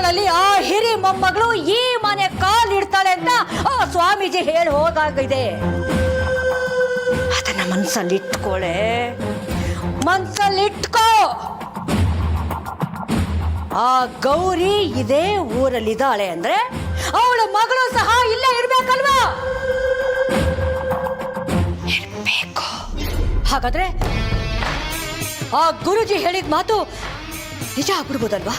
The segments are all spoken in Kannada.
ತಿಂಗಳಲ್ಲಿ ಆ ಹಿರಿ ಮೊಮ್ಮಗಳು ಈ ಮನೆ ಕಾಲಿಡ್ತಾಳೆ ಅಂತ ಆ ಸ್ವಾಮೀಜಿ ಹೇಳಿ ಹೋಗಾಗಿದೆ. ಅದನ್ನ ಮನ್ಸಲ್ಲಿಟ್ಕೋ. ಆ ಗೌರಿ ಇದೇ ಊರಲ್ಲಿದ್ದಾಳೆ ಅಂದ್ರೆ ಅವಳ ಮಗಳು ಸಹ ಇಲ್ಲೇ ಇರ್ಬೇಕಲ್ವಾ? ಇರ್ಬೇಕು. ಹಾಗಾದ್ರೆ ಆ ಗುರುಜಿ ಹೇಳಿದ ಮಾತು ನಿಜ ಆಗ್ಬಿಡ್ಬೋದಲ್ವಾ?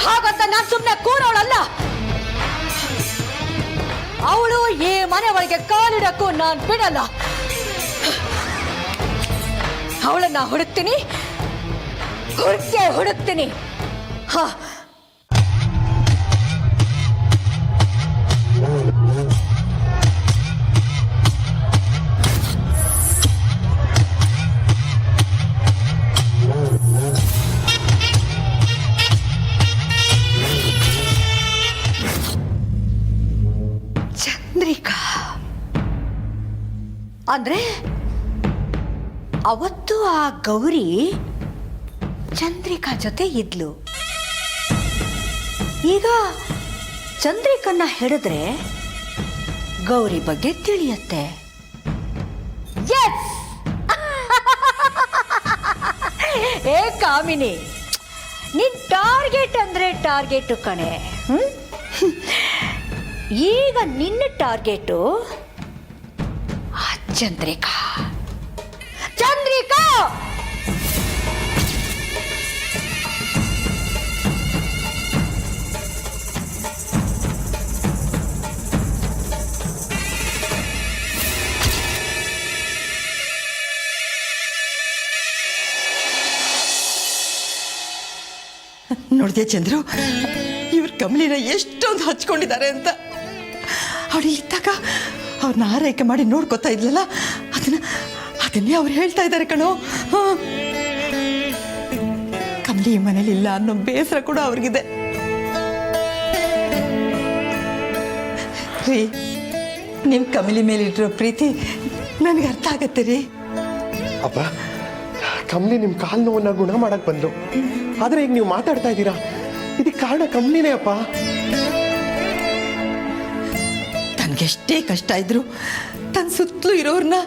ಹಾಗಂತ ನಾನು ಸುಮ್ಮನೆ ಕೂರೋಳಲ್ಲ. ಅವಳು ಈ ಮನೆ ಒಳಗೆ ಕಾಲಿಡಕ್ಕೂ ನಾನು ಬಿಡಲ್ಲ. ಅವಳನ್ನ ಹುಡುಕ್ತೀನಿ. ಹಾ, ಚಂದ್ರಿಕಾ ಅಂದ್ರೆ ಅವತ್ತು ಆ ಗೌರಿ ಚಂದ್ರಿಕಾ ಜೊತೆ ಇದ್ಲು. ಈಗ ಚಂದ್ರಿಕನ್ನ ಹಿಡಿದ್ರೆ ಗೌರಿ ಬಗ್ಗೆ ತಿಳಿಯತ್ತೆ. ಏ ಕಾಮಿನಿ, ನಿನ್ ಟಾರ್ಗೆಟ್ ಅಂದ್ರೆ ಟಾರ್ಗೆಟ್ ಕಣೆ. ಈಗ ನಿನ್ನ ಟಾರ್ಗೆಟು ಆ ಚಂದ್ರಿಕಾ. ನೋಡಿದೆ ಚಂದ್ರು, ಇವ್ರ ಕಮಲಿನ ಎಷ್ಟೊಂದು ಹಚ್ಕೊಂಡಿದ್ದಾರೆ ಅಂತ. ಅವಳು ಇದ್ದಾಗ ಅವ್ರನ್ನ ಆರೈಕೆ ಮಾಡಿ ನೋಡ್ಕೊತಾ ಇದ್ಲಲ್ಲ, ಅದನ್ನೇ ಅವ್ರು ಹೇಳ್ತಾ ಇದ್ದಾರೆ ಕಣೋ. ಕಮಲಿ ಈ ಮನೇಲಿ ಇಲ್ಲ ಅನ್ನೋ ಬೇಸರ ಕೂಡ ಅವ್ರಿಗಿದೆ ರೀ. ನಿಮ್ ಕಮಲಿ ಮೇಲೆ ಇಟ್ಟಿರೋ ಪ್ರೀತಿ ನನಗೆ ಅರ್ಥ ಆಗತ್ತೆ ರೀ. ಅಪ್ಪ, ಕಮಲಿ ನಿಮ್ ಕಾಲ್ ನೋವನ್ನ ಗುಣ ಮಾಡಕ್ ಬಂದ್ರು, ಆದ್ರೆ ಈಗ ನೀವು ಮಾತಾಡ್ತಾ ಇದ್ದೀರಾ, ಇದಕ್ಕೆ ಕಾರಣ ಕಮಲಿನೇ ಅಪ್ಪ. ತನ್ಗೆಷ್ಟೇ ಕಷ್ಟ ಇದ್ರು ತನ್ನ ಸುತ್ತಲೂ ಇರೋರ್ನ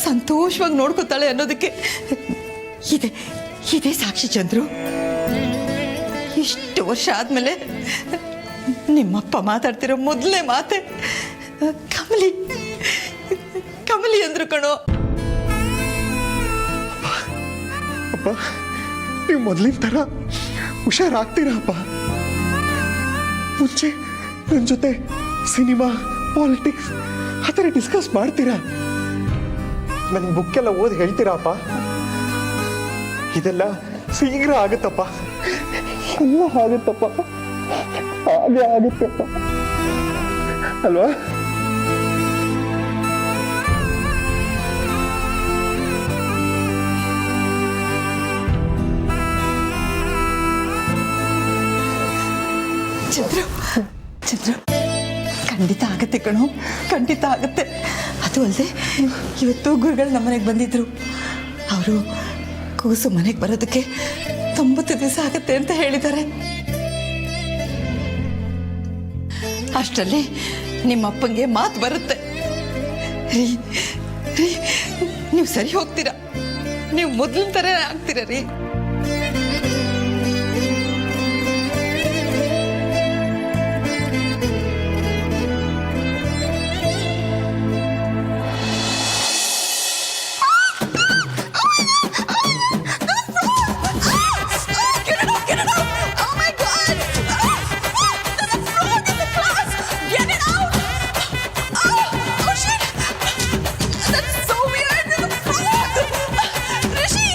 ಸಂತೋಷವಾಗಿ ನೋಡ್ಕೊತಾಳೆ ಅನ್ನೋದಕ್ಕೆ ಇದೇ ಸಾಕ್ಷಿ ಚಂದ್ರು. ಇಷ್ಟು ವರ್ಷ ಆದ್ಮೇಲೆ ನಿಮ್ಮಪ್ಪ ಮಾತಾಡ್ತಿರೋ ಮೊದಲನೇ ಮಾತೆ ಕಮಲಿ ಅಂದ್ರು ಕಣೋ. ಅಪ್ಪ, ನೀವು ಮೊದಲಿನ ಥರ ಹುಷಾರಾಗ್ತೀರಾ ಅಪ್ಪ? ಮುಂಚೆ ನನ್ನ ಜೊತೆ ಸಿನಿಮಾ, ಪಾಲಿಟಿಕ್ಸ್ ಆ ಥರ ಡಿಸ್ಕಸ್ ಮಾಡ್ತೀರಾ? ನನಗೆ ಬುಕ್ ಎಲ್ಲ ಓದಿ ಹೇಳ್ತೀರಾ ಅಪ್ಪ? ಇದೆಲ್ಲ ಶೀಘ್ರ ಆಗುತ್ತಪ್ಪ, ಎಲ್ಲ ಆಗುತ್ತಪ್ಪ, ಹಾಗೆ ಆಗುತ್ತಪ್ಪ ಅಲ್ವಾ? ಚಂದ್ರು, ಖಂಡಿತ ಆಗತ್ತೆ ಕಣೋ, ಖಂಡಿತ ಆಗತ್ತೆ. ಅದು ಅಲ್ಲದೆ ಇವತ್ತು ಗುರುಗಳು ನಮ್ಮನೆಗೆ ಬಂದಿದ್ರು. ಅವರು ಕೂಸು ಮನೆಗೆ ಬರೋದಕ್ಕೆ 90 ದಿವಸ ಆಗತ್ತೆ ಅಂತ ಹೇಳಿದ್ದಾರೆ. ಅಷ್ಟರಲ್ಲಿ ನಿಮ್ಮಪ್ಪಂಗೆ ಮಾತು ಬರುತ್ತೆ. ರೀ, ನೀವು ಸರಿ ಹೋಗ್ತೀರಾ, ನೀವು ಮೊದಲಿನ ಥರ ಆಗ್ತೀರ ರೀ. That's so weird. Rishi!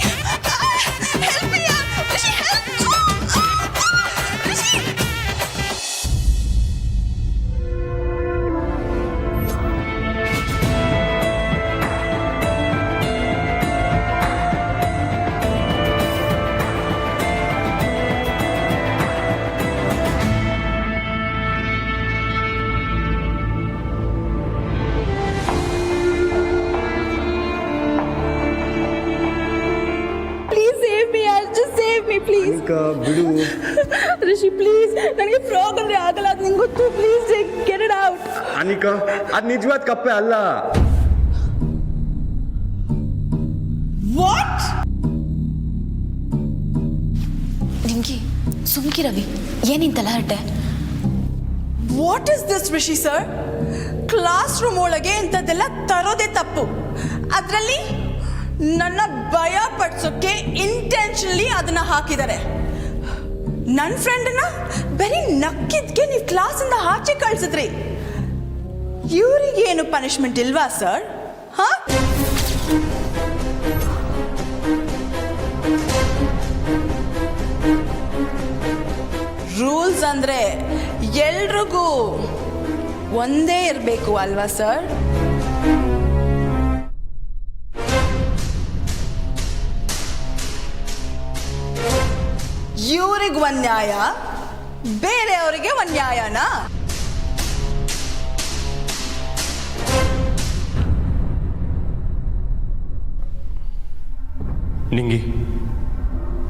ಬಿಡು. ರಿಷಿ ಪ್ಲೀಸ್, ನನಗೆ ಫ್ರಾಗ್ ಅಂದ್ರೆ ಆಗಲ್ಲ, ಅದು ನಿಂಗೆ ಗೊತ್ತು. Please get it out. Anika, ಅದು ನಿಜವಾದ ಕಪ್ಪೆ ಅಲ್ಲ. ವಾಟ್? ನಿಂಗೆ ಸುಮ್ಕಿ ರವಿ, ಏನಿಂತಲ್ಲ ಹರಟೆ? What is this Rishi sir? Class room ಒಳಗೆ ಇಂಥದ್ದೆಲ್ಲ ತರೋದೇ ತಪ್ಪು. ಅದರಲ್ಲಿ ನನ್ನ ಭಯ ಪಡಿಸೋಕ್ಕೆ ಇಂಟೆನ್ಷನಲಿ ಅದನ್ನ ಹಾಕಿದ್ದಾರೆ. ನನ್ನ ಫ್ರೆಂಡನ್ನ ಬರೀ ನಕ್ಕಿದ್ಕೆ ನೀವು ಕ್ಲಾಸಿಂದ ಆಚೆ ಕಳಿಸಿದ್ರಿ. ಇವರಿಗೇನು ಪನಿಷ್ಮೆಂಟ್ ಇಲ್ವಾ ಸರ್? ಹಾ? ರೂಲ್ಸ್ ಅಂದ್ರೆ ಎಲ್ರಿಗೂ ಒಂದೇ ಇರಬೇಕು ಅಲ್ವಾ ಸರ್? ಇವ್ರಿಗೆ ಒಂದ್ ನ್ಯಾಯ, ಬೇರೆಯವರಿಗೆ ಒಂದ್ ನ್ಯಾಯನಾ? ನಿಂಗಿ,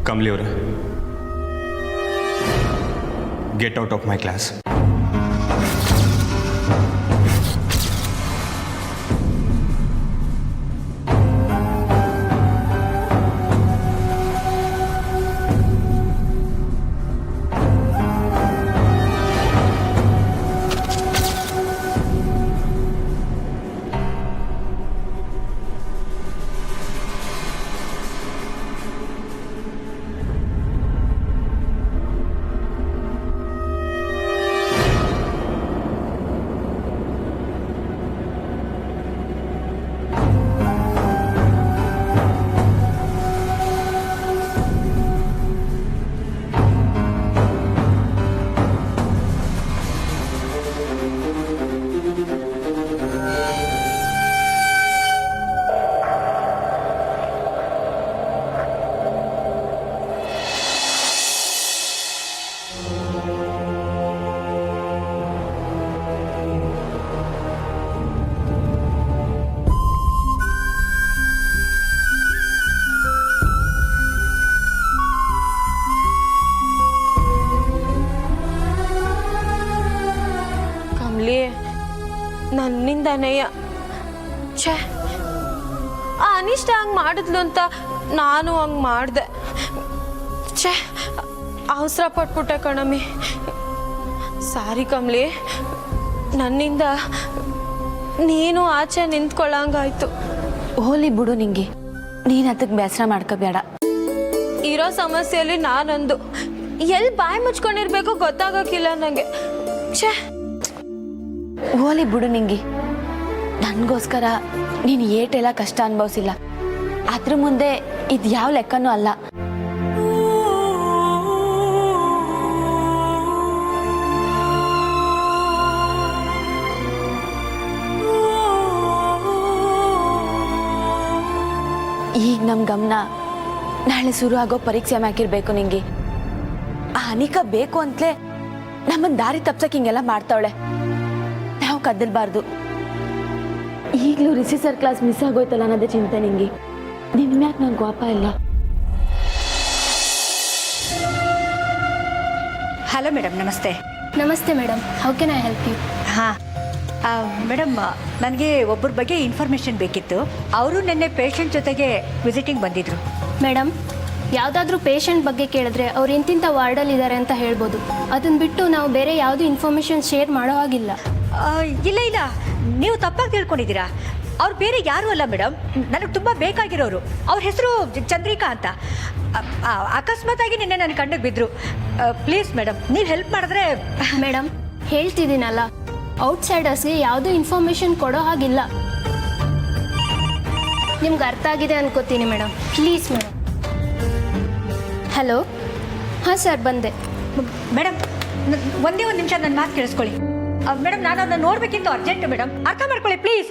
ಕಮಲಿ ಅವರೇ, get out of my class. ನನ್ನಿಂದನೇಯ. ಛೇ, ಆ ಅನಿಷ್ಟ ಹಂಗೆ ಮಾಡಿದ್ಲು ಅಂತ ನಾನು ಹಂಗೆ ಮಾಡಿದೆ. ಛೇ, ಅವಸರ ಪಟ್ಬಿಟ್ಟೆ ಕಣಮ್ಮಿ. ಸಾರಿ ಕಮ್ಲಿ, ನನ್ನಿಂದ ನೀನು ಆಚೆ ನಿಂತ್ಕೊಳ್ಳಂಗಾಯ್ತು. ಹೋಲಿ ಬಿಡು ನಿಂಗೆ, ನೀನು ಅದಕ್ಕೆ ಬೇಸರ ಮಾಡ್ಕೋಬೇಡ. ಇರೋ ಸಮಸ್ಯೆಯಲ್ಲಿ ನಾನೊಂದು ಎಲ್ಲಿ ಬಾಯಿ ಮುಚ್ಕೊಂಡಿರ್ಬೇಕು ಗೊತ್ತಾಗೋಕ್ಕಿಲ್ಲ ನನಗೆ. ಛೇ, ಹೋಲಿ ಬಿಡು ನಿಂಗೆ. ನನಗೋಸ್ಕರ ನೀನು ಏಟೆಲ್ಲ ಕಷ್ಟ ಅನುಭವಿಸಿಲ್ಲ. ಅದ್ರ ಮುಂದೆ ಇದು ಯಾವ ಲೆಕ್ಕನೂ ಅಲ್ಲ. ಈಗ ನಮ್ಮ ಗಮನ ನಾಳೆ ಶುರು ಆಗೋ ಪರೀಕ್ಷೆ ಮ್ಯಾಕಿರ್ಬೇಕು ನಿಂಗೆ. ಆ ಅನಿಕಾ ಬೇಕು ಅಂತಲೇ ನಮ್ಮನ್ನು ದಾರಿ ತಪ್ಸಕ್ಕೆ ಹಿಂಗೆಲ್ಲ ಮಾಡ್ತಾವಳೆ. ನಾವು ಕದ್ದಲ್ಬಾರ್ದು. ಈಗಲೂ ರಿಷಿ ಸರ್ ಕ್ಲಾಸ್ ಮಿಸ್ ಆಗೋಯ್ತಲ್ಲ ಅನ್ನೋದೇ ಚಿಂತೆ ನಿಂಗೆ. ನಿನ್ನ ಮ್ಯಾಕ್ ನಂಗೆ ಕೋಪ ಇಲ್ಲ. ಹಲೋ ಮೇಡಮ್, ನಮಸ್ತೆ. ನಮಸ್ತೆ madam, how can I help you? ಹಾಂ ಮೇಡಮ್, ನನಗೆ ಒಬ್ಬರ ಬಗ್ಗೆ ಇನ್ಫಾರ್ಮೇಷನ್ ಬೇಕಿತ್ತು. ಅವರು ನಿನ್ನೆ ಪೇಷಂಟ್ ಜೊತೆಗೆ ವಿಸಿಟಿಂಗ್ ಬಂದಿದ್ರು. ಮೇಡಮ್, ಯಾವುದಾದ್ರೂ ಪೇಷಂಟ್ ಬಗ್ಗೆ ಕೇಳಿದ್ರೆ ಅವ್ರು ಇಂತಿಂಥ ವಾರ್ಡಲ್ಲಿದ್ದಾರೆ ಅಂತ ಹೇಳ್ಬೋದು. ಅದನ್ನು ಬಿಟ್ಟು ನಾವು ಬೇರೆ ಯಾವುದೂ ಇನ್ಫಾರ್ಮೇಷನ್ ಶೇರ್ ಮಾಡೋ ಹಾಗಿಲ್ಲ. ಇಲ್ಲ ಇಲ್ಲ, ನೀವು ತಪ್ಪಾಗಿ ತಿಳ್ಕೊಂಡಿದ್ದೀರಾ. ಅವ್ರು ಬೇರೆ ಯಾರೂ ಅಲ್ಲ ಮೇಡಮ್, ನನಗೆ ತುಂಬ ಬೇಕಾಗಿರೋರು. ಅವ್ರ ಹೆಸರು ಚಂದ್ರಿಕಾ ಅಂತ. ಅಕಸ್ಮಾತಾಗಿ ನಿನ್ನೆ ನನ್ನ ಕಣ್ಣಿಗೆ ಬಿದ್ದರು. ಪ್ಲೀಸ್ ಮೇಡಮ್, ನೀವು ಹೆಲ್ಪ್ ಮಾಡಿದ್ರೆ. ಮೇಡಮ್, ಹೇಳ್ತಿದ್ದೀನಲ್ಲ, ಔಟ್ಸೈಡರ್ಸ್ಗೆ ಯಾವುದೂ ಇನ್ಫಾರ್ಮೇಷನ್ ಕೊಡೋ ಹಾಗಿಲ್ಲ. ನಿಮ್ಗೆ ಅರ್ಥ ಆಗಿದೆ ಅನ್ಕೋತೀನಿ ಮೇಡಮ್. Please madam. ಹಲೋ, ಹಾಂ ಸರ್, ಬಂದೆ. ಮೇಡಮ್, ಒಂದೇ ಒಂದು ನಿಮಿಷ ನನ್ನ ಮಾತು ಕೇಳಿಸ್ಕೊಳ್ಳಿ. ಮೇಡಮ್, ನಾನು ಅದನ್ನು ನೋಡಬೇಕಿತ್ತು, ಅರ್ಜೆಂಟು ಮೇಡಮ್, ಅರ್ಥ ಮಾಡ್ಕೊಳ್ಳಿ ಪ್ಲೀಸ್.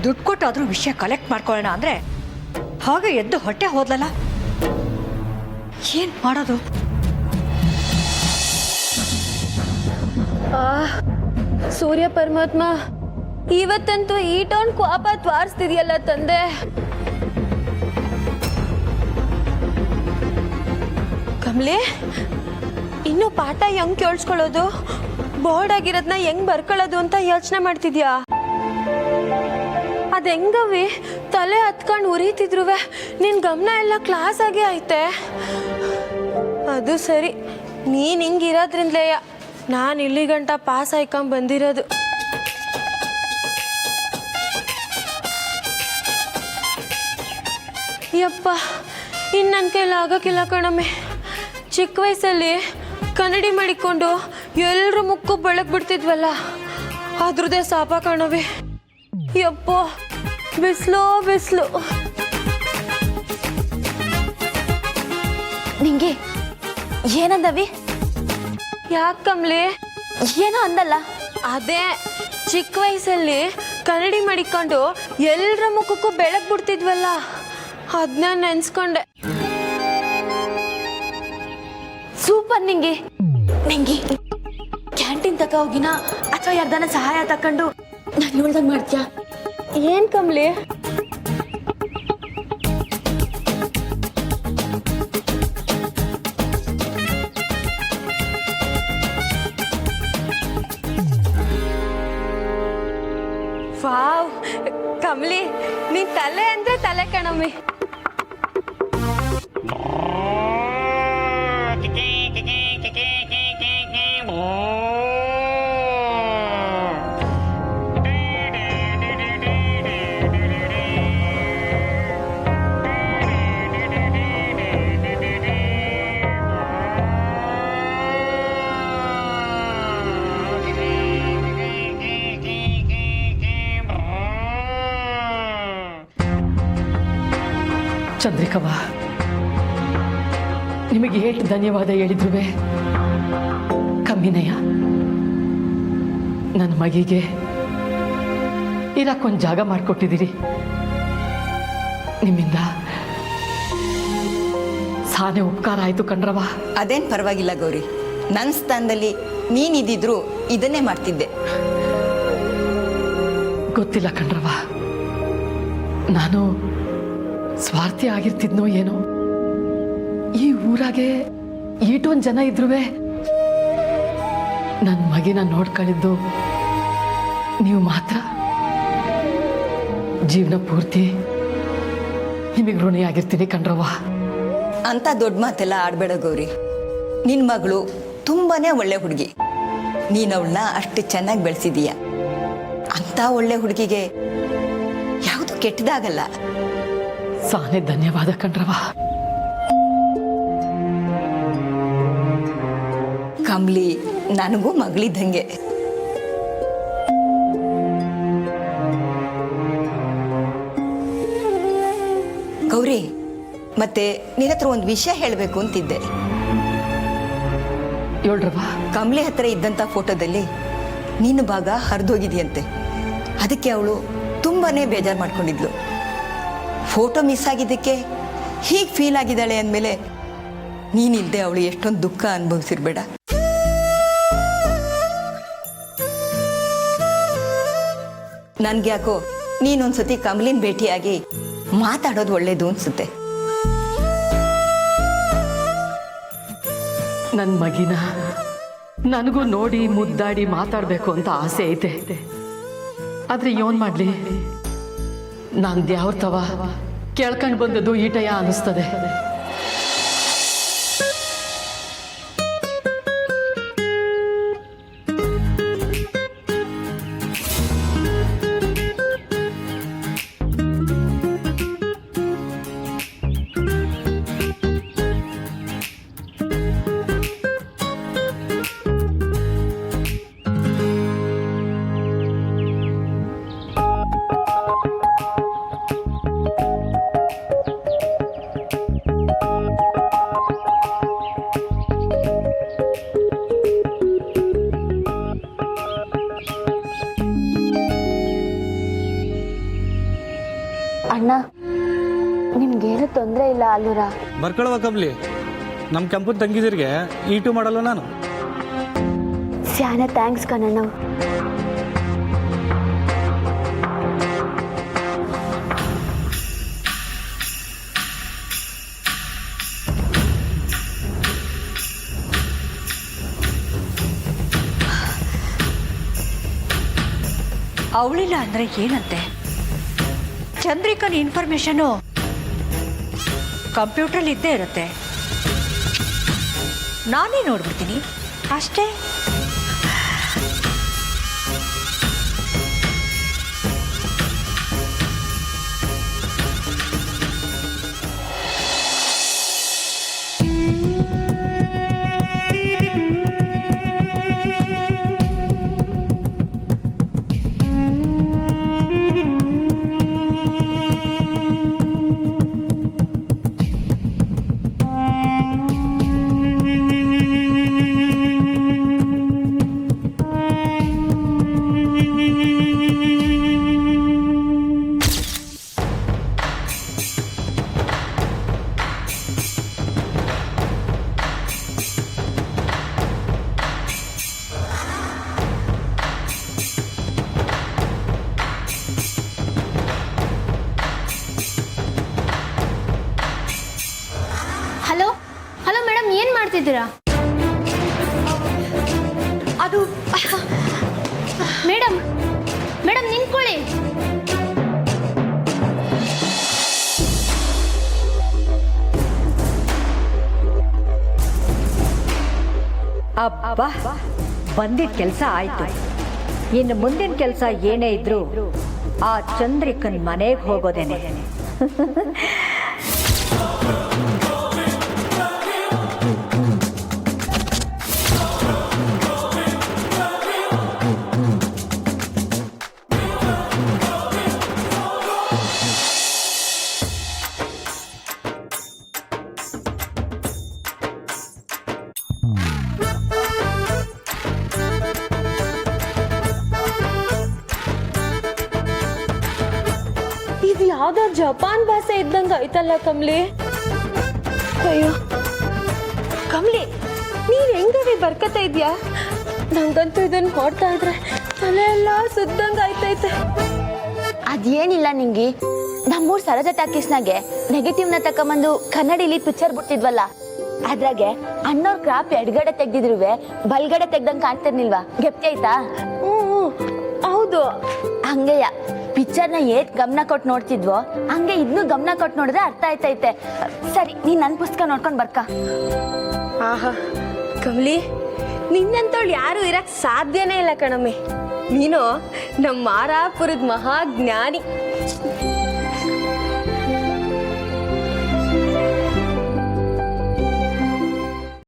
ದುಡ್ಡು ಕೊಟ್ಟು ಆದರೂ ವಿಷಯ ಕಲೆಕ್ಟ್ ಮಾಡ್ಕೊಳ್ಳೋಣ ಅಂದರೆ ಹಾಗೆ ಎದ್ದು ಹೊಟ್ಟೆ ಹೋದ್ಲಲ್ಲ. ಏನು ಮಾಡೋದು? ಸೂರ್ಯ ಪರಮಾತ್ಮ, ಇವತ್ತಂತೂ ಈ ಟೋನ್ ಕೋಪ ತ್ವಾರಿಸ್ತಿದ್ಯಲ್ಲ ತಂದೆ. ಕಮಲಿ, ಇನ್ನು ಪಾಠ ಹೆಂಗ್ ಕೇಳಿಸ್ಕೊಳ್ಳೋದು, ಬೋರ್ಡ್ ಆಗಿರೋದನ್ನ ಹೆಂಗ್ ಬರ್ಕೊಳ್ಳೋದು ಅಂತ ಯೋಚನೆ ಮಾಡ್ತಿದ್ಯಾ? ಅದು ಹೆಂಗವಿ ತಲೆ ಹತ್ಕೊಂಡು ಉರಿತಿದ್ರುವೆ ನಿನ್ ಗಮನ ಎಲ್ಲ ಕ್ಲಾಸ್ ಆಗೇ ಐತೆ. ಅದು ಸರಿ, ನೀನ್ ಹಿಂಗಿರೋದ್ರಿಂದಲೇ ನಾನು ಇಲ್ಲಿ ಗಂಟ ಪಾಸ್ ಆಯ್ಕೊಂಡ್ ಬಂದಿರೋದು. ಯಪ್ಪ, ಇನ್ನು ನನ್ನ ಕೈಲಿ ಆಗೋಕ್ಕಿಲ್ಲ ಕಣಮ್ಮೆ. ಚಿಕ್ಕ ವಯಸ್ಸಲ್ಲಿ ಕನ್ನಡಿ ಮಾಡಿಕೊಂಡು ಎಲ್ಲರೂ ಮುಕ್ಕು ಬೆಳಕ್ ಬಿಡ್ತಿದ್ವಲ್ಲ, ಅದ್ರದ್ದೇ ಸಾಪ ಕಣವೆ. ಯಪ್ಪೋ, ಬಿಸಿಲು. ನಿಂಗೆ ಏನಂದವಿ? ಯಾಕೆ ಕಮ್ಲಿ? ಏನೋ ಅಂದಲ್ಲ. ಅದೇ ಚಿಕ್ಕ ವಯಸ್ಸಲ್ಲಿ ಕನ್ನಡಿ ಮಾಡಿಕೊಂಡು ಎಲ್ಲರ ಮುಖಕ್ಕೂ ಬೆಳಕ್ ಬಿಡ್ತಿದ್ವಲ್ಲ, ಅದನ್ನ ನೆನ್ಸ್ಕೊಂಡೆ. ಸೂಪರ್ ನಿಂಗೆ. ಕ್ಯಾಂಟೀನ್ ತಕ ಹೋಗಿನ ಅಥವಾ ಯಾರ್ದಾನ ಸಹಾಯ ತಕೊಂಡು ನಾನು ಹೇಳ್ದಂಗೆ ಮಾಡ್ತೀಯಾ? ಏನ್ ಕಮ್ಲಿ? ವಾವ್ ಕಮ್ಲಿ, ನೀನ್ ತಲೆ ಅಂದ್ರೆ ತಲೆ ಕಣಮ್ಮಿ. ಚಂದ್ರಿಕವ್ವ, ನಿಮಗೆ ಎಷ್ಟು ಧನ್ಯವಾದ ಹೇಳಿದ್ರು ಕಮ್ಮಿನಯ್ಯ. ನನ್ನ ಮಗಿಗೆ ಇರಕ್ಕೊಂದು ಜಾಗ ಮಾಡಿಕೊಟ್ಟಿದ್ದೀರಿ. ನಿಮ್ಮಿಂದ ಸಾನೆ ಉಪಕಾರ ಆಯಿತು ಕಣ್ರವ. ಅದೇನು ಪರವಾಗಿಲ್ಲ ಗೌರಿ, ನನ್ನ ಸ್ಥಾನದಲ್ಲಿ ನೀನಿದ್ದಿದ್ರು ಇದನ್ನೇ ಮಾಡ್ತಿದ್ದೆ. ಗೊತ್ತಿಲ್ಲ ಕಣ್ರವ, ನಾನು ಸ್ವಾರ್ಥಿ ಆಗಿರ್ತಿದ್ನೋ ಏನೋ. ಈ ಊರಾಗೆ ಈಟೊಂದು ಜನ ಇದ್ರು ನನ್ನ ಮಗಿನ ನೋಡ್ಕೊಳ್ಳಿದ್ದು ನೀವು ಮಾತ್ರ. ಜೀವನ ಪೂರ್ತಿ ನಿಮಗೆ ಋಣಿಯಾಗಿರ್ತೀನಿ ಕಣ್ರವ್ವ. ಅಂತ ದೊಡ್ಡ ಮಾತೆಲ್ಲ ಆಡಬೇಡ ಗೌರಿ. ನಿನ್ನ ಮಗಳು ತುಂಬಾನೇ ಒಳ್ಳೆ ಹುಡುಗಿ. ನೀನು ಅವಳನ್ನ ಅಷ್ಟು ಚೆನ್ನಾಗಿ ಬೆಳೆಸಿದೀಯ. ಅಂತ ಒಳ್ಳೆ ಹುಡುಗಿಗೆ ಯಾವುದು ಕೆಟ್ಟದಾಗಲ್ಲ. ಸಾನೆ ಧನ್ಯವಾದ ಕಣ್ರವ್ವ. ಕಮ್ಲಿ ನನಗೂ ಮಗಳಿದ್ದಂಗೆ. ಗೌರಿ, ಮತ್ತೆ ನಿನ್ನ ಹತ್ರ ಒಂದು ವಿಷಯ ಹೇಳಬೇಕು ಅಂತಿದ್ದೆ. ಹೇಳ್ರವ್ವ. ಕಮ್ಲಿ ಹತ್ರ ಇದ್ದಂಥ ಫೋಟೋದಲ್ಲಿ ನಿನ್ನ ಭಾಗ ಹರಿದೋಗಿದೆಯಂತೆ. ಅದಕ್ಕೆ ಅವಳು ತುಂಬಾನೇ ಬೇಜಾರು ಮಾಡ್ಕೊಂಡಿದ್ಲು. ಫೋಟೋ ಮಿಸ್ ಆಗಿದ್ದಕ್ಕೆ ಹೀಗೆ ಫೀಲ್ ಆಗಿದ್ದಾಳೆ ಅಂದಮೇಲೆ ನೀನಿಲ್ಲದೆ ಅವಳು ಎಷ್ಟೊಂದು ದುಃಖ ಅನುಭವಿಸಿರ್ಬೇಡ. ನನ್ಗೆ ಯಾಕೋ ನೀನೊಂದ್ಸತಿ ಕಮಲಿನ ಭೇಟಿಯಾಗಿ ಮಾತಾಡೋದು ಒಳ್ಳೇದು ಅನ್ಸುತ್ತೆ. ನನ್ನ ಮಗಿನ ನನಗೂ ನೋಡಿ ಮುದ್ದಾಡಿ ಮಾತಾಡಬೇಕು ಅಂತ ಆಸೆ ಐತೆ. ಆದ್ರೆ ಏನ್ ಮಾಡ್ಲಿ, ನಾನು ದ್ಯಾವ್ರತವ ಕೇಳ್ಕೊಂಡು ಬಂದದ್ದು ಈಟಯ ಅನಿಸ್ತದೆ. ಅಣ್ಣ, ನಿಮ್ಗೇನು ತೊಂದರೆ ಇಲ್ಲ ಅಲ್ಲೂರ? ಬರ್ಕೊಳವ ಕಬ್ಲಿ, ನಮ್ಮ ಕೆಂಪು ತಂಗಿದಿರಿಗೆ ಈಟು ಮಾಡಲ್ಲ ನಾನು. ಸ್ಯಾನೆ ಥ್ಯಾಂಕ್ಸ್ ಕಣಣ್ಣ. ಅವಳಿಲ್ಲ ಅಂದರೆ ಏನಂತೆ? ಚಂದ್ರಿಕನ ಇನ್ಫಾರ್ಮೇಶನು ಕಂಪ್ಯೂಟ್ರಲ್ಲಿ ಇದ್ದೇ ಇರುತ್ತೆ, ನಾನೇ ನೋಡ್ಬಿಡ್ತೀನಿ ಅಷ್ಟೇ. ಹಲೋ ಹಲೋ ಮೇಡಮ್, ಏನು ಮಾಡ್ತಿದ್ದೀರಾ? ಅದು ಮೇಡಮ್ ಮೇಡಮ್ ನಿಂತ್ಕೊಳ್ಳಿ. ಅಬ್ಬಾ, ಬಂದಿದ್ದ ಕೆಲಸ ಆಯ್ತು. ಇನ್ನು ಮುಂದಿನ ಕೆಲಸ ಏನೇ ಇದ್ರೂ ಆ ಚಂದ್ರಿಕನ್ ಮನೆಗೆ ಹೋಗೋದೇನೆ. ಇದು ಯಾವ್ದೋ ಜಪಾನ್ ಭಾಷೆ ಇದ್ದಂಗ ಐತಲ್ಲ ಕಮ್ಲಿ. ಅಯ್ಯೋ ಕಮ್ಲಿ, ನೀನ್ ಹೆಂಗವಿ ಬರ್ಕತಾ ಇದ್ಯಾ? ನಂಗಂತೂ ಇದನ್ನ ನೋಡ್ತಾ ಇದ್ರೆ ತಲೆ ಎಲ್ಲ ಸುದ್ದಂಗ ಆಯ್ತೈತೆ. ಅದೇನಿಲ್ಲ ನಿಂಗೆ, ನಮ್ಮೂರ್ ಸರೋಜ ಟಾಕೀಸ್ನಾಗೆ ನೆಗೆಟಿವ್ನ ತಕೊಂಬಂದು ಕನ್ನಡಿಲಿ ಪಿಕ್ಚರ್ ಬಿಡ್ತಿದ್ವಲ್ಲ, ಅದ್ರಾಗೆ ಅಣ್ಣವ್ರ ಕ್ರಾಪ್ ಎಡ್ಗಡೆ ತೆಗ್ದಿದ್ರುವೆ ಬಲ್ಗಡೆ ತೆಗ್ದಂಗ್ ಕಾಣ್ತಿರ್ನಿಲ್ವಾ? ಗೆಪ್ತಿ ಆಯ್ತಾ? ಹೌದು. ಹಂಗೆಯ ಪಿಕ್ಚರ್ನ ಏಟ್ ಗಮನ ಕೊಟ್ಟು ನೋಡ್ತಿದ್ವೋ ಹಂಗೆ ಇದನ್ನು ಗಮನ ಕೊಟ್ಟು ನೋಡಿದ್ರೆ ಅರ್ಥ ಆಯ್ತೈತೆ. ಸರಿ, ನೀನ್ ನನ್ನ ಪುಸ್ತಕ ನೋಡ್ಕೊಂಡ್ ಬರ್ಕ. ಆಹಾ ಕಮಲಿ, ನಿನ್ನಂತವಳು ಯಾರು ಇರಕ್ ಸಾಧ್ಯನೇ ಇಲ್ಲ ಕಣಮ್ಮಿ. ನೀನು ನಮ್ಮ ಮಾರಾಪುರದ ಮಹಾಜ್ಞಾನಿ.